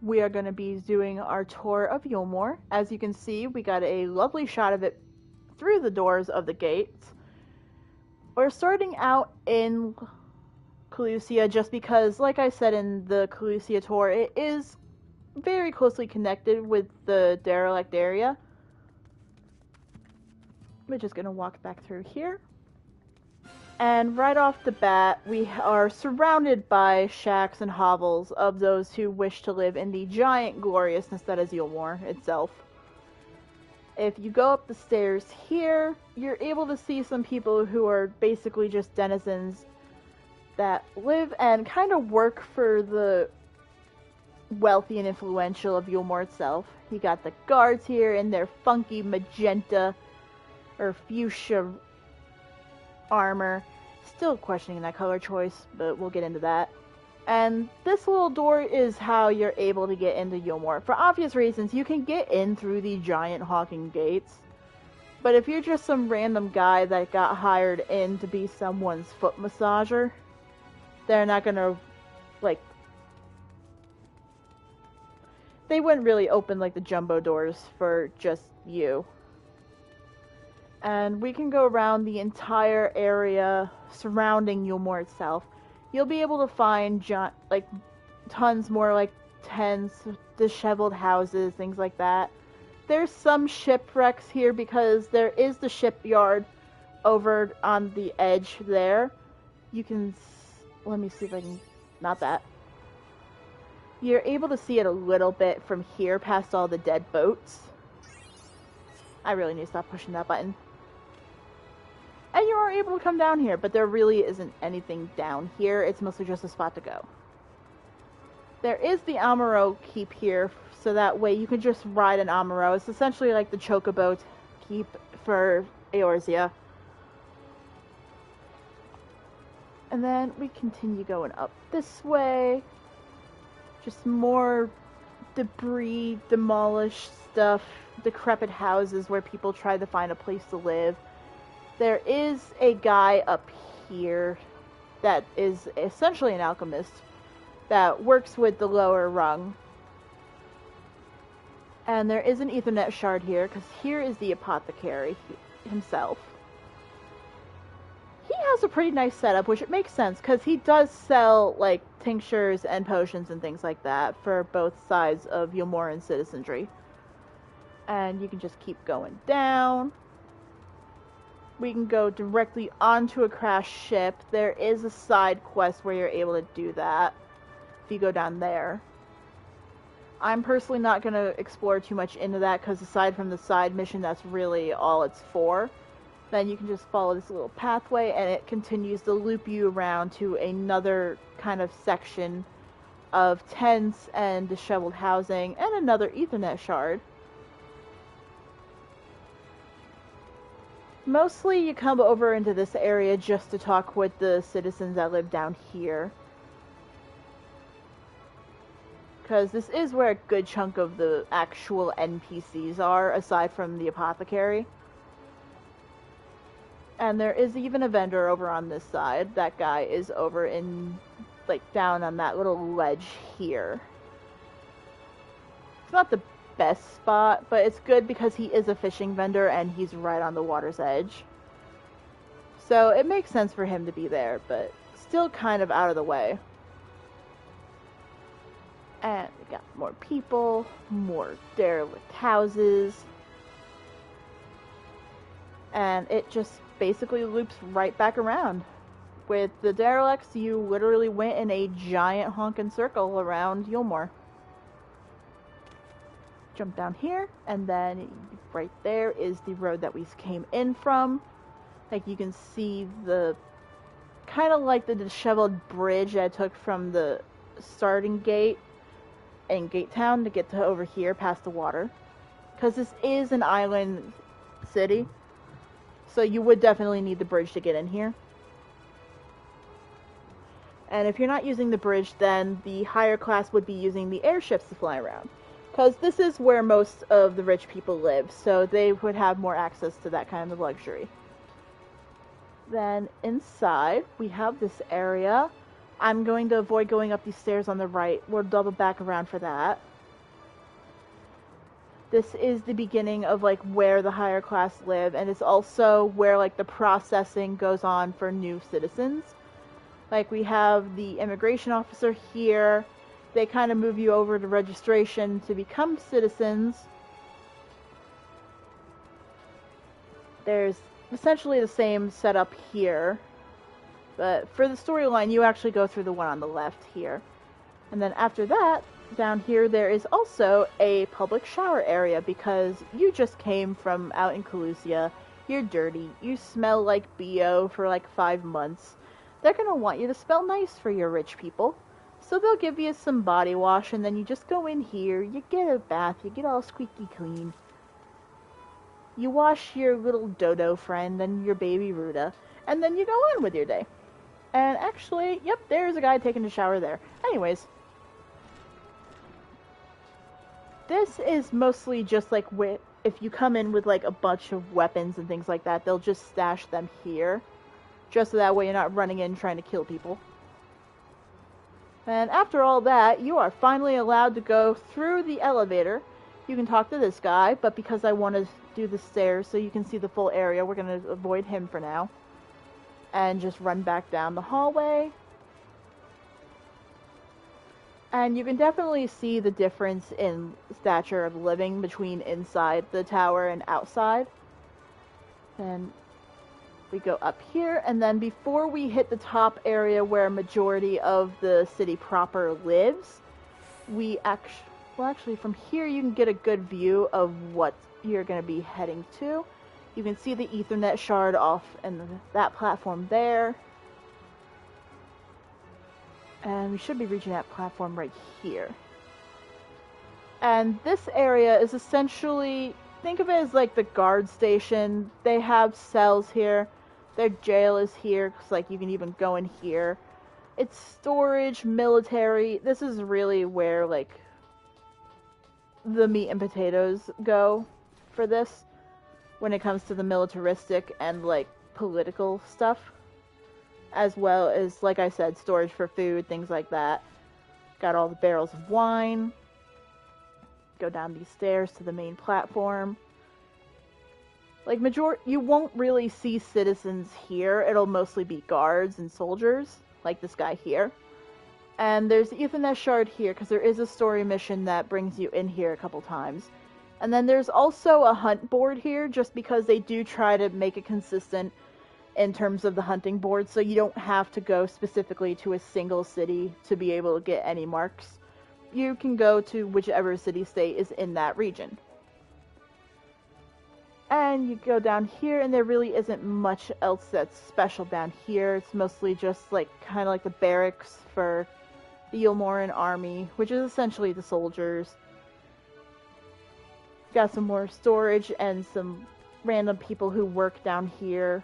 we are going to be doing our tour of Eulmore. As you can see, we got a lovely shot of it through the doors of the gates. We're starting out in Calusia just because, like I said in the Calusia tour, it is very closely connected with the derelict area. We're just going to walk back through here. And right off the bat, we are surrounded by shacks and hovels of those who wish to live in the giant gloriousness that is Eulmore itself. If you go up the stairs here, you're able to see some people who are basically just denizens that live and kind of work for the wealthy and influential of Eulmore itself. You got the guards here in their funky magenta or fuchsia armor. Still questioning that color choice, but we'll get into that. And this little door is how you're able to get into Eulmore. For obvious reasons, you can get in through the giant honking gates. But if you're just some random guy that got hired in to be someone's foot massager, they're not gonna, like, they wouldn't really open, like, the jumbo doors for just you. And we can go around the entire area surrounding Eulmore itself. You'll be able to find tons more, like tents, disheveled houses, things like that. There's some shipwrecks here because there is the shipyard over on the edge there. You can, let me see if I can, not that. You're able to see it a little bit from here past all the dead boats. I really need to stop pushing that button. And you are able to come down here, but there really isn't anything down here. It's mostly just a spot to go. There is the Amaro keep here, so that way you can just ride an Amaro. It's essentially like the Chocobo keep for Eorzea. And then we continue going up this way. Just more debris, demolished stuff, decrepit houses where people try to find a place to live. There is a guy up here that is essentially an alchemist that works with the lower rung. And there is an Ethernet shard here, because here is the apothecary himself. He has a pretty nice setup, which it makes sense, because he does sell, like, tinctures and potions and things like that for both sides of Eulmoran citizenry. And you can just keep going down. We can go directly onto a crashed ship. There is a side quest where you're able to do that if you go down there. I'm personally not going to explore too much into that because aside from the side mission, that's really all it's for. Then you can just follow this little pathway and it continues to loop you around to another kind of section of tents and disheveled housing and another Ethernet shard. Mostly you come over into this area just to talk with the citizens that live down here. Because this is where a good chunk of the actual NPCs are, aside from the apothecary. And there is even a vendor over on this side. That guy is over in, like, down on that little ledge here. It's not the best spot, but it's good because he is a fishing vendor and he's right on the water's edge. So it makes sense for him to be there, but still kind of out of the way. And we got more people, more derelict houses. And it just basically loops right back around. With the derelicts, you literally went in a giant honking circle around Eulmore. Jump down here, and then right there is the road that we came in from. Like, you can see the kind of like the disheveled bridge I took from the starting gate in Gate Town to get to over here past the water. Because this is an island city, so you would definitely need the bridge to get in here. And if you're not using the bridge, then the higher class would be using the airships to fly around. Because this is where most of the rich people live, so they would have more access to that kind of luxury. Then inside, we have this area. I'm going to avoid going up these stairs on the right. We'll double back around for that. This is the beginning of like where the higher class live, and it's also where like the processing goes on for new citizens. Like we have the immigration officer here. They kind of move you over to registration to become citizens. There's essentially the same setup here, but for the storyline you actually go through the one on the left here. And then after that, down here there is also a public shower area because you just came from out in Calusia. You're dirty. You smell like BO for like 5 months. They're going to want you to smell nice for your rich people. So they'll give you some body wash, and then you just go in here, you get a bath, you get all squeaky clean. You wash your little dodo friend and your baby Ruda, and then you go on with your day. And actually, yep, there's a guy taking a shower there. Anyways, this is mostly just like if you come in with like a bunch of weapons and things like that, they'll just stash them here. Just so that way you're not running in trying to kill people. And after all that, you are finally allowed to go through the elevator. You can talk to this guy, but because I want to do the stairs so you can see the full area, we're going to avoid him for now. And just run back down the hallway. And you can definitely see the difference in stature of living between inside the tower and outside. And we go up here, and then before we hit the top area where a majority of the city proper lives, we actually from here you can get a good view of what you're going to be heading to. You can see the Ethernet shard off and that platform there. And we should be reaching that platform right here. And this area is essentially, think of it as like the guard station. They have cells here. Their jail is here, because like you can even go in here. It's storage, military. This is really where like the meat and potatoes go for this when it comes to the militaristic and like political stuff, as well as, like I said, storage for food, things like that. Got all the barrels of wine. Go down these stairs to the main platform. Like, you won't really see citizens here. It'll mostly be guards and soldiers, like this guy here. And there's the Ethernet shard here, because there is a story mission that brings you in here a couple times. And then there's also a hunt board here, just because they do try to make it consistent in terms of the hunting board, so you don't have to go specifically to a single city to be able to get any marks. You can go to whichever city-state is in that region. And you go down here, and there really isn't much else that's special down here. It's mostly just like kind of like the barracks for the Eulmore army, which is essentially the soldiers. Got some more storage and some random people who work down here.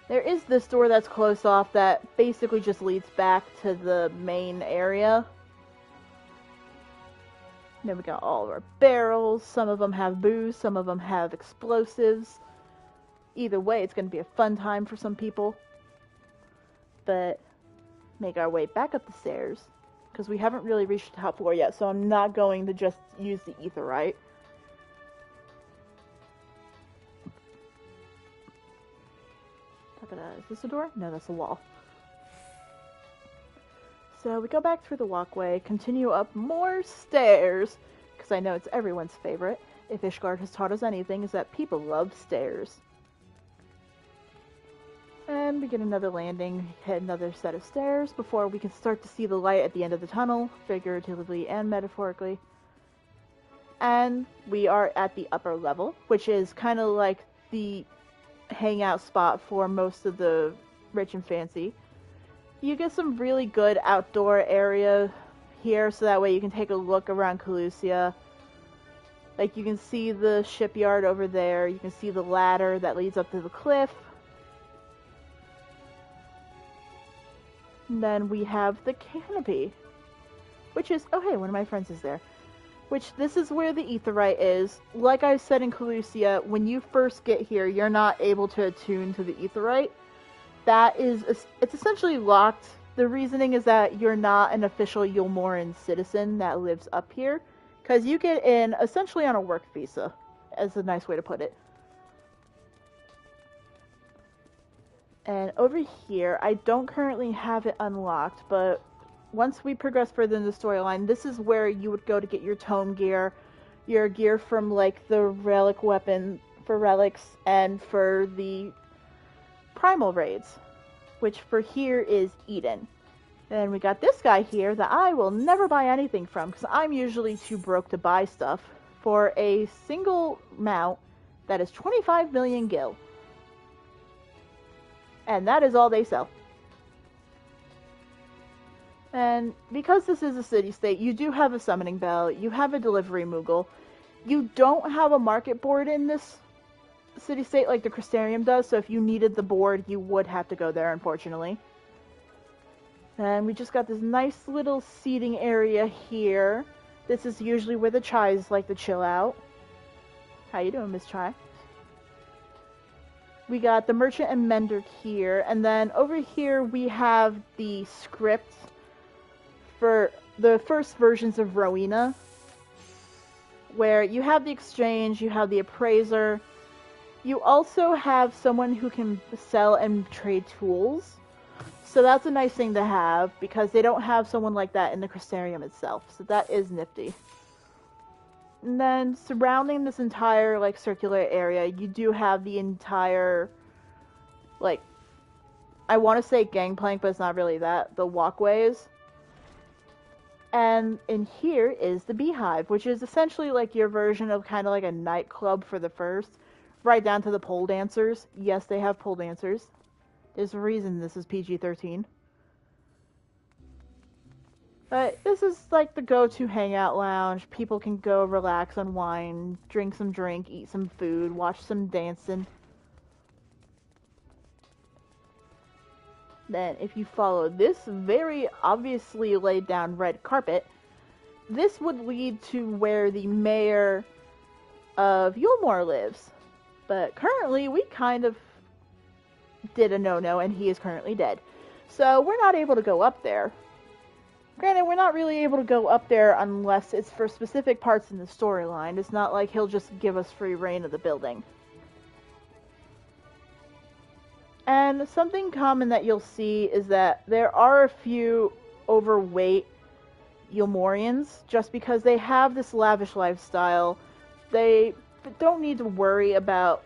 There is this door that's closed off that basically just leads back to the main area. Then we got all of our barrels. Some of them have booze, some of them have explosives. Either way, it's going to be a fun time for some people. But make our way back up the stairs, because we haven't really reached the top floor yet, so I'm not going to just use the etherite. Is this a door? No, that's a wall. So we go back through the walkway, continue up more stairs, because I know it's everyone's favorite. If Ishgard has taught us anything, is that people love stairs. And we get another landing, hit another set of stairs before we can start to see the light at the end of the tunnel, figuratively and metaphorically. And we are at the upper level, which is kind of like the hangout spot for most of the rich and fancy. You get some really good outdoor area here, so that way you can take a look around Calusia. Like, you can see the shipyard over there, you can see the ladder that leads up to the cliff. And then we have the canopy, which is, oh hey, one of my friends is there. Which, this is where the etherite is. Like I said in Calusia, when you first get here, you're not able to attune to the etherite. It's essentially locked. The reasoning is that you're not an official Eulmoran citizen that lives up here. Because you get in essentially on a work visa, as a nice way to put it. And over here, I don't currently have it unlocked, but once we progress further in the storyline, this is where you would go to get your tome gear, your gear from like the relic weapon for relics, and for the primal raids, which for here is Eden. And we got this guy here that I will never buy anything from, because I'm usually too broke to buy stuff, for a single mount that is 25 million gil. And that is all they sell. And because this is a city-state, you do have a summoning bell, you have a delivery moogle. You don't have a market board in this city-state like the Crystarium does, so if you needed the board, you would have to go there, unfortunately. And we just got this nice little seating area here. This is usually where the Chais like to chill out. How you doing, Miss Chai? We got the Merchant and Mender here, and then over here we have the script for the first versions of Rowena, where you have the exchange, you have the appraiser, you also have someone who can sell and trade tools. So that's a nice thing to have, because they don't have someone like that in the Crystarium itself. So that is nifty. And then surrounding this entire like circular area, you do have the entire, like, I want to say gangplank, but it's not really that, the walkways. And in here is the Beehive, which is essentially like your version of kind of like a nightclub for the first, right down to the pole dancers. Yes, they have pole dancers. There's a reason this is PG-13. But this is like the go-to hangout lounge. People can go relax, unwind, drink some drink, eat some food, watch some dancing. Then if you follow this very obviously laid down red carpet, this would lead to where the mayor of Eulmore lives. But currently we kind of did a no-no, and he is currently dead. So we're not able to go up there. Granted, we're not really able to go up there unless it's for specific parts in the storyline. It's not like he'll just give us free reign of the building. And something common that you'll see is that there are a few overweight Eulmorians, just because they have this lavish lifestyle. They don't need to worry about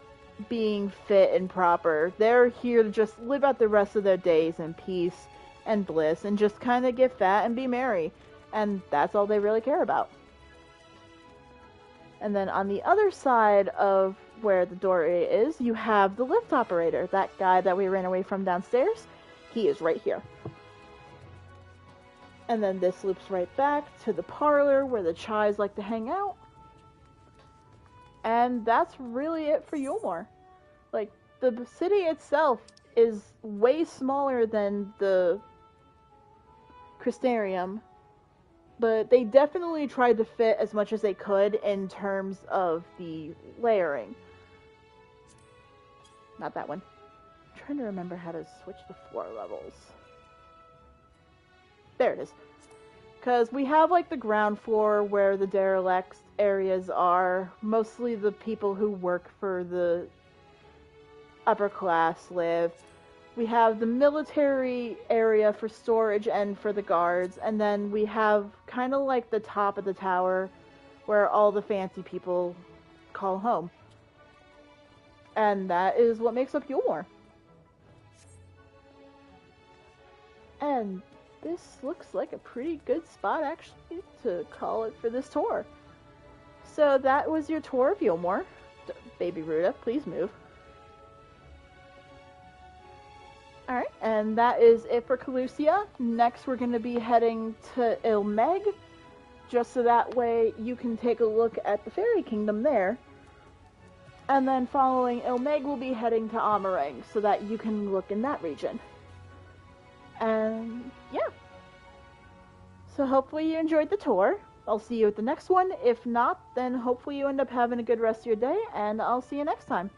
being fit and proper. They're here to just live out the rest of their days in peace and bliss and just kind of get fat and be merry. And that's all they really care about. And then on the other side of where the door is, you have the lift operator. That guy that we ran away from downstairs, he is right here. And then this loops right back to the parlor where the Chais like to hang out. And that's really it for Eulmore. Like, the city itself is way smaller than the Crystarium, but they definitely tried to fit as much as they could in terms of the layering. Not that one. I'm trying to remember how to switch the floor levels. There it is. Because we have like the ground floor where the derelict areas are. Mostly the people who work for the upper class live. We have the military area for storage and for the guards. And then we have kind of like the top of the tower where all the fancy people call home. And that is what makes up Eulmore. And this looks like a pretty good spot, actually, to call it for this tour. So that was your tour of Eulmore. Baby Ruda, please move. Alright, and that is it for Calusia. Next, we're going to be heading to Eulmore, just so that way you can take a look at the Fairy Kingdom there. And then following Eulmore, we'll be heading to Amarang, so that you can look in that region. And yeah. So hopefully you enjoyed the tour. I'll see you at the next one. If not, then hopefully you end up having a good rest of your day, and I'll see you next time.